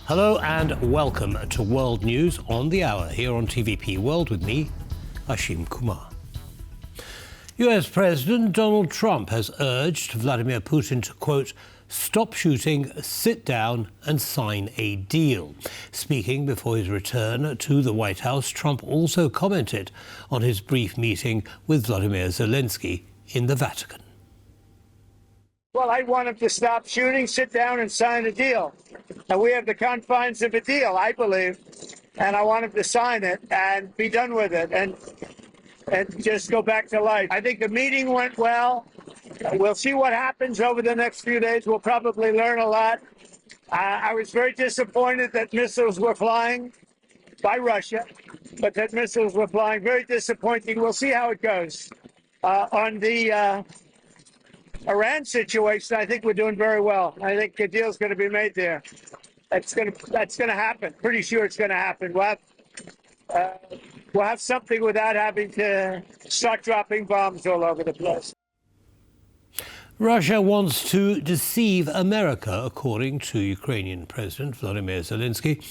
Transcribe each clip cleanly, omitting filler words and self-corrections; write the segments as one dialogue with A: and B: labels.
A: Hello and welcome to World News on the Hour here on TVP World with me, Ashim Kumar. US President Donald Trump has urged Vladimir Putin to, quote, stop shooting, sit down and sign a deal. Speaking before his return to the White House, Trump also commented on his brief meeting with Vladimir Zelenskyy in the Vatican.
B: Well, I want him to stop shooting, sit down and sign a deal. And we have the confines of a deal, I believe. And I want him to sign it and be done with it and just go back to life. I think the meeting went well. We'll see what happens over the next few days. We'll probably learn a lot. I was very disappointed that missiles were flying by Russia, but that missiles were flying. Very disappointing. We'll see how it goes. On the Iran situation, I think we're doing very well. I think a deal's going to be made there. That's going to happen. Pretty sure it's going to happen. We'll have something without having to start dropping bombs all over the place.
A: Russia wants to deceive America, according to Ukrainian President Volodymyr Zelenskyy.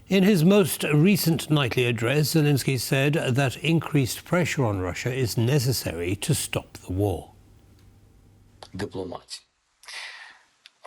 A: In his most recent nightly address, Zelenskyy said that increased pressure on Russia is necessary to stop the war.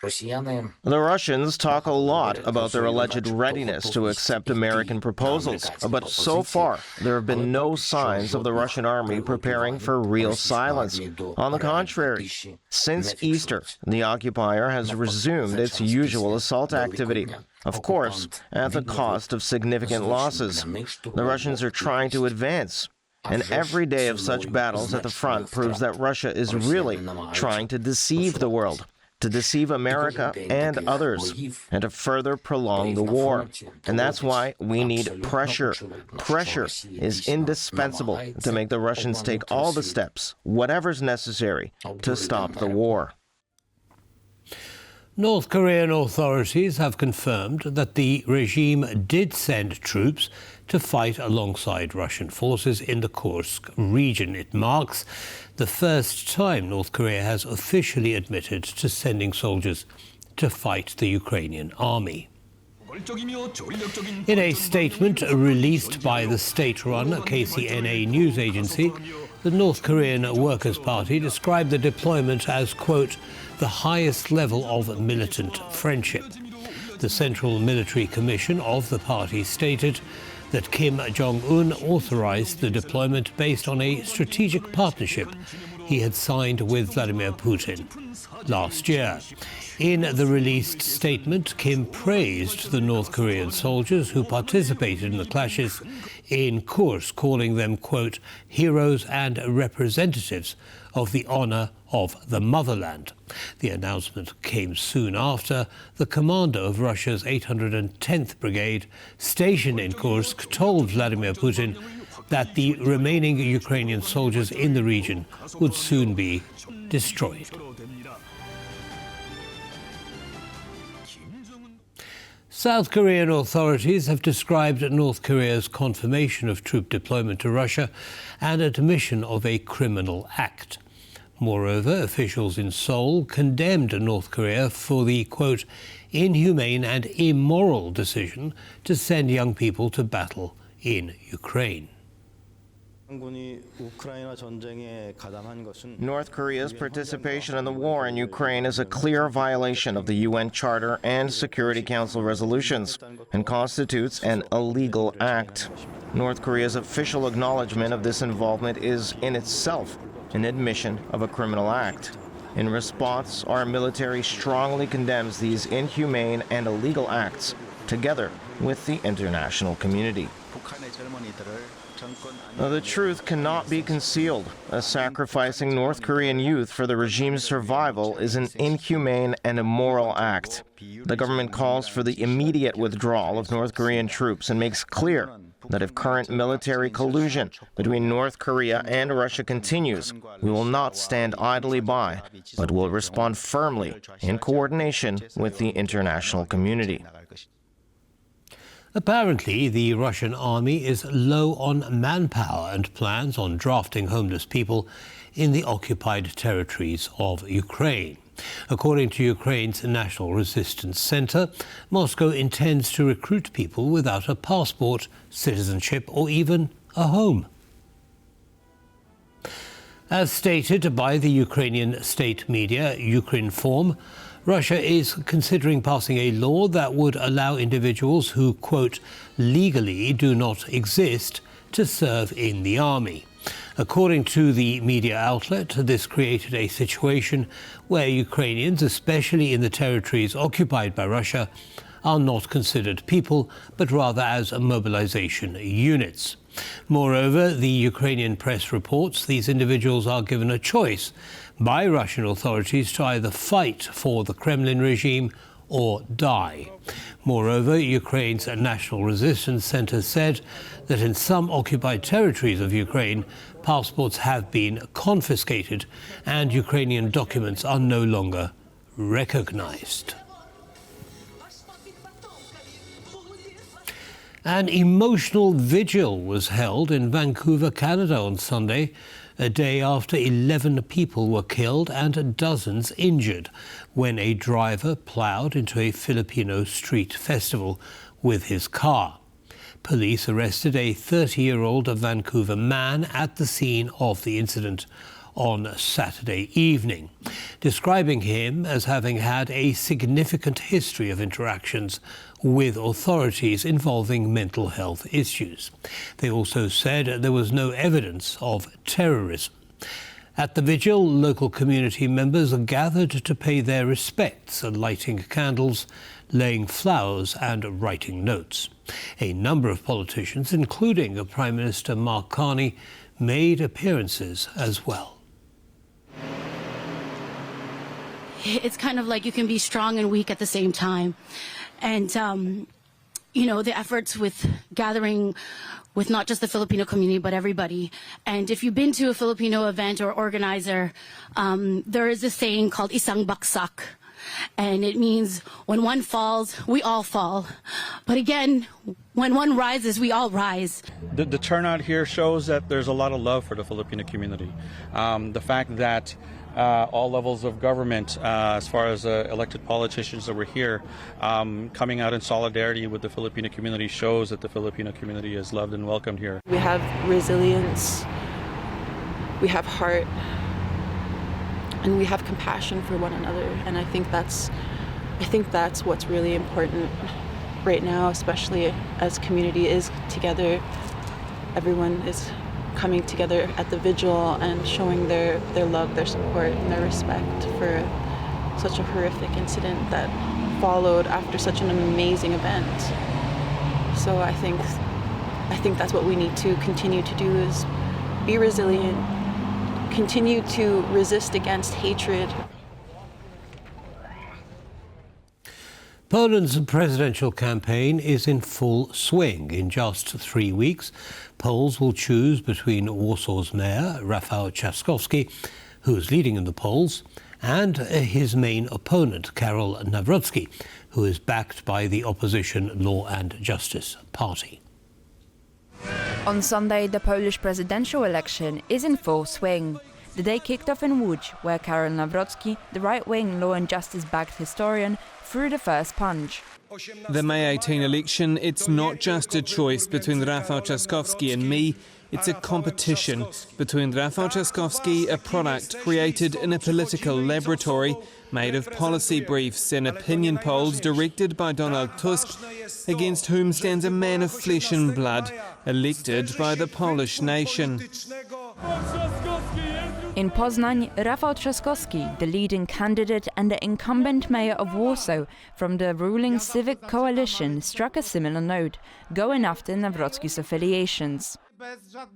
C: The Russians talk a lot about their alleged readiness to accept American proposals, but so far there have been no signs of the Russian army preparing for real silence. On the contrary, since Easter, the occupier has resumed its usual assault activity. Of course, at the cost of significant losses. The Russians are trying to advance. And every day of such battles at the front proves that Russia is really trying to deceive the world, to deceive America and others, and to further prolong the war. And that's why we need pressure. Pressure is indispensable to make the Russians take all the steps, whatever's necessary, to stop the war.
A: North Korean authorities have confirmed that the regime did send troops to fight alongside Russian forces in the Kursk region. It marks the first time North Korea has officially admitted to sending soldiers to fight the Ukrainian army. In a statement released by the state-run KCNA news agency, the North Korean Workers' Party described the deployment as, quote, the highest level of militant friendship. The Central Military Commission of the party stated that Kim Jong-un authorized the deployment based on a strategic partnership he had signed with Vladimir Putin last year. In the released statement, Kim praised the North Korean soldiers who participated in the clashes in Kursk, calling them, quote, heroes and representatives of the honor of the motherland. The announcement came soon after the commander of Russia's 810th Brigade, stationed in Kursk, told Vladimir Putin that the remaining Ukrainian soldiers in the region would soon be destroyed. South Korean authorities have described North Korea's confirmation of troop deployment to Russia and admission of a criminal act. Moreover, officials in Seoul condemned North Korea for the, quote, inhumane and immoral decision to send young people to battle in Ukraine.
C: North Korea's participation in the war in Ukraine is a clear violation of the UN Charter and Security Council resolutions and constitutes an illegal act. North Korea's official acknowledgement of this involvement is in itself an admission of a criminal act. In response, our military strongly condemns these inhumane and illegal acts, together with the international community. The truth cannot be concealed. Sacrificing North Korean youth for the regime's survival is an inhumane and immoral act. The government calls for the immediate withdrawal of North Korean troops and makes clear that if current military collusion between North Korea and Russia continues, we will not stand idly by, but will respond firmly in coordination with the international community.
A: Apparently, the Russian army is low on manpower and plans on drafting homeless people in the occupied territories of Ukraine. According to Ukraine's National Resistance Center, Moscow intends to recruit people without a passport, citizenship, or even a home. As stated by the Ukrainian state media, Ukrinform, Russia is considering passing a law that would allow individuals who, quote, legally do not exist to serve in the army. According to the media outlet, this created a situation where Ukrainians, especially in the territories occupied by Russia, are not considered people, but rather as mobilization units. Moreover, the Ukrainian press reports these individuals are given a choice by Russian authorities to either fight for the Kremlin regime or die. Moreover, Ukraine's National Resistance Center said that in some occupied territories of Ukraine, passports have been confiscated and Ukrainian documents are no longer recognized. An emotional vigil was held in Vancouver, Canada on Sunday, a day after 11 people were killed and dozens injured when a driver ploughed into a Filipino street festival with his car. Police arrested a 30-year-old Vancouver man at the scene of the incident on Saturday evening, describing him as having had a significant history of interactions with authorities involving mental health issues. They also said there was no evidence of terrorism. At the vigil, local community members gathered to pay their respects, lighting candles, laying flowers and writing notes. A number of politicians, including Prime Minister Mark Carney, made appearances as well.
D: It's kind of like you can be strong and weak at the same time. And, the efforts with gathering with not just the Filipino community, but everybody. And if you've been to a Filipino event or organizer, there is a saying called isang baksak. And it means when one falls, we all fall. But again, when one rises, we all rise.
E: The turnout here shows that there's a lot of love for the Filipino community. The fact that all levels of government, as far as elected politicians that were here, coming out in solidarity with the Filipino community shows that the Filipino community is loved and welcomed here.
F: We have resilience, we have heart, and we have compassion for one another. And I think that's what's really important right now, especially as community is together. Everyone is coming together at the vigil and showing their love, their support, and their respect for such a horrific incident that followed after such an amazing event. So I think that's what we need to continue to do, is be resilient, continue to resist against hatred.
A: Poland's presidential campaign is in full swing. In just 3 weeks, Poles will choose between Warsaw's mayor, Rafał Trzaskowski, who is leading in the polls, and his main opponent, Karol Nawrocki, who is backed by the opposition Law and Justice Party.
G: On Sunday, the Polish presidential election is in full swing. The day kicked off in Łódź, where Karol Nawrocki, the right-wing Law and Justice-backed historian, threw the first punch.
H: The May 18 election, it's not just a choice between Rafał Trzaskowski and me, it's a competition between Rafał Trzaskowski, a product created in a political laboratory made of policy briefs and opinion polls directed by Donald Tusk, against whom stands a man of flesh and blood, elected by the Polish nation.
G: In Poznań, Rafał Trzaskowski, the leading candidate and the incumbent mayor of Warsaw from the ruling Civic Coalition, struck a similar note, going after Nawrocki's affiliations.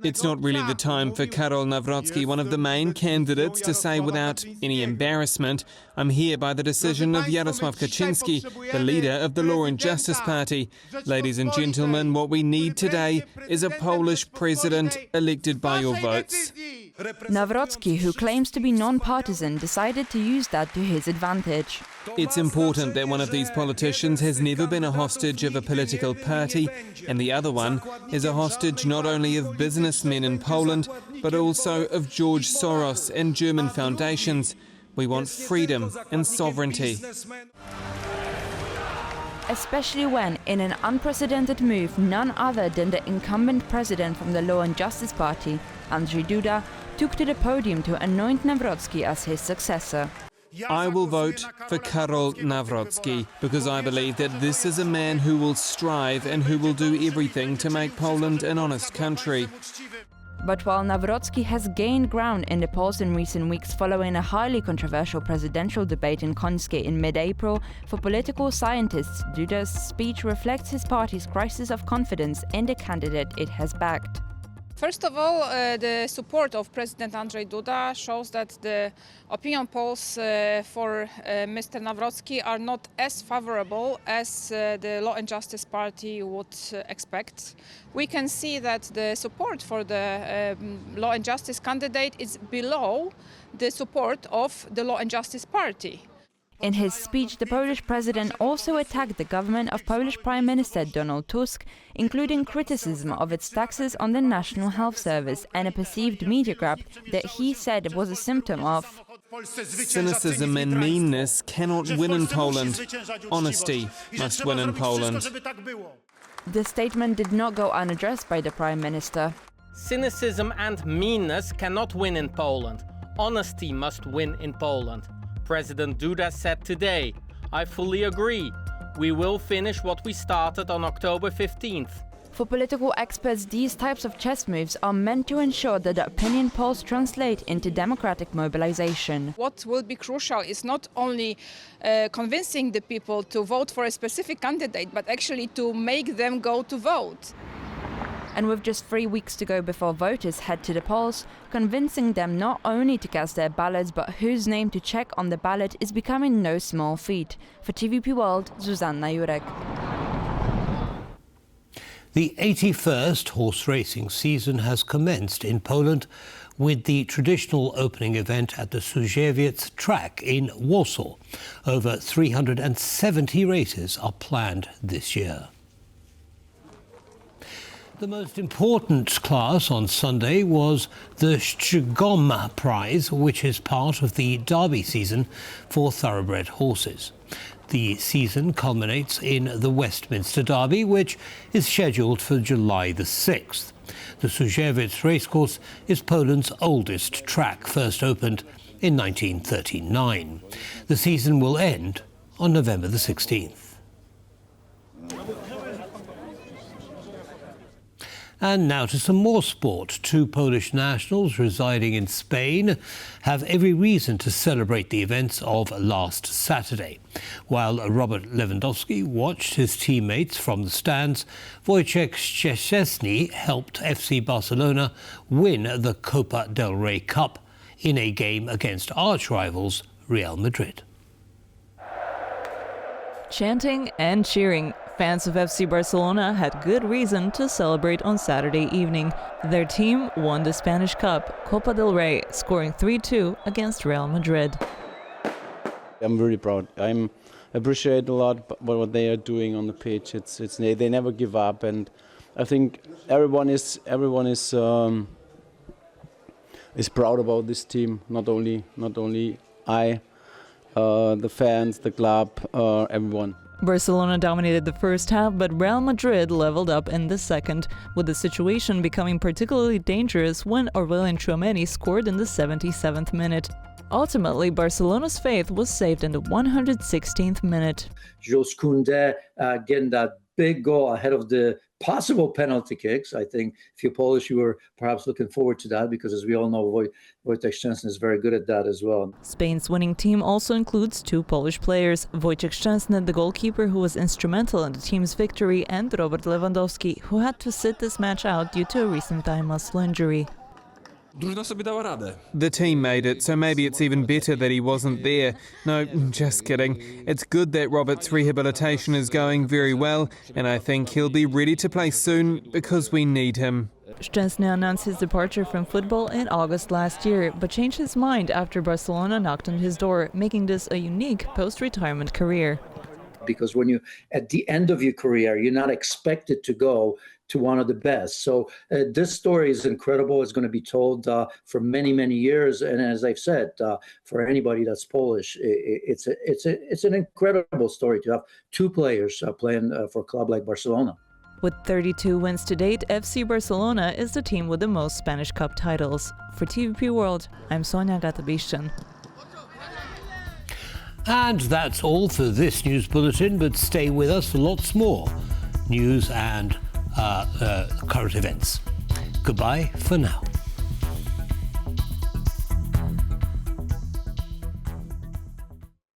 H: It's not really the time for Karol Nawrocki, one of the main candidates, to say without any embarrassment, I'm here by the decision of Jarosław Kaczynski, the leader of the Law and Justice Party. Ladies and gentlemen, what we need today is a Polish president elected by your votes.
G: Nawrocki, who claims to be non-partisan, decided to use that to his advantage.
H: It's important that one of these politicians has never been a hostage of a political party, and the other one is a hostage not only of businessmen in Poland, but also of George Soros and German foundations. We want freedom and sovereignty.
G: Especially when, in an unprecedented move, none other than the incumbent president from the Law and Justice Party, Andrzej Duda, took to the podium to anoint Nawrocki as his successor.
H: I will vote for Karol Nawrocki because I believe that this is a man who will strive and who will do everything to make Poland an honest country.
G: But while Nawrocki has gained ground in the polls in recent weeks following a highly controversial presidential debate in Kursk in mid-April, for political scientists, Duda's speech reflects his party's crisis of confidence in the candidate it has backed.
I: First of all, the support of President Andrzej Duda shows that the opinion polls for Mr. Nawrocki are not as favorable as the Law and Justice Party would expect. We can see that the support for the Law and Justice candidate is below the support of the Law and Justice Party.
G: In his speech, the Polish president also attacked the government of Polish Prime Minister Donald Tusk, including criticism of its taxes on the National Health Service and a perceived media grab that he said was a symptom of
H: cynicism and meanness cannot win in Poland. Honesty must win in Poland.
G: The statement did not go unaddressed by the Prime Minister.
J: Cynicism and meanness cannot win in Poland. Honesty must win in Poland. President Duda said today, I fully agree. We will finish what we started on October 15th.
G: For political experts, these types of chess moves are meant to ensure that the opinion polls translate into democratic mobilization.
I: What will be crucial is not only convincing the people to vote for a specific candidate, but actually to make them go to vote.
G: And with just 3 weeks to go before voters head to the polls, convincing them not only to cast their ballots but whose name to check on the ballot is becoming no small feat. For TVP World, Zuzanna Jurek.
A: The 81st horse racing season has commenced in Poland with the traditional opening event at the Służewiec track in Warsaw. Over 370 races are planned this year. The most important class on Sunday was the Szczygłom Prize, which is part of the Derby season for thoroughbred horses. The season culminates in the Westminster Derby, which is scheduled for July the 6th. The Służewiec racecourse is Poland's oldest track, first opened in 1939. The season will end on November the 16th. And now to some more sport. Two Polish nationals residing in Spain have every reason to celebrate the events of last Saturday. While Robert Lewandowski watched his teammates from the stands, Wojciech Szczęsny helped FC Barcelona win the Copa del Rey Cup in a game against arch-rivals Real Madrid.
K: Chanting and cheering. Fans of FC Barcelona had good reason to celebrate on Saturday evening. Their team won the Spanish Cup, Copa del Rey, scoring 3-2 against Real Madrid.
L: I'm really proud. I appreciate a lot what they are doing on the pitch. They never give up, and I think everyone is proud about this team. Not only I, the fans, the club, everyone.
K: Barcelona dominated the first half, but Real Madrid leveled up in the second, with the situation becoming particularly dangerous when Aurelien Tchouameni scored in the 77th minute. Ultimately, Barcelona's faith was saved in the 116th minute.
M: Jules Koundé getting that big goal ahead of the possible penalty kicks. I think if you're Polish, you were perhaps looking forward to that because, as we all know, Wojciech Szczęsny is very good at that as well.
K: Spain's winning team also includes two Polish players, Wojciech Szczęsny, the goalkeeper who was instrumental in the team's victory, and Robert Lewandowski, who had to sit this match out due to a recent thigh muscle injury.
H: The team made it, so maybe it's even better that he wasn't there. No, just kidding. It's good that Robert's rehabilitation is going very well, and I think he'll be ready to play soon because we need him.
K: Szczęsny announced his departure from football in August last year, but changed his mind after Barcelona knocked on his door, making this a unique post-retirement career.
M: because when you at the end of your career, you're not expected to go to one of the best. So this story is incredible. It's going to be told for many, many years. And as I've said, for anybody that's Polish, it's an incredible story to have two players playing for a club like Barcelona.
K: With 32 wins to date, FC Barcelona is the team with the most Spanish Cup titles. For TVP World, I'm Sonia Gatabishchan.
A: And that's all for this news bulletin, but stay with us for lots more news and current events. Goodbye for now.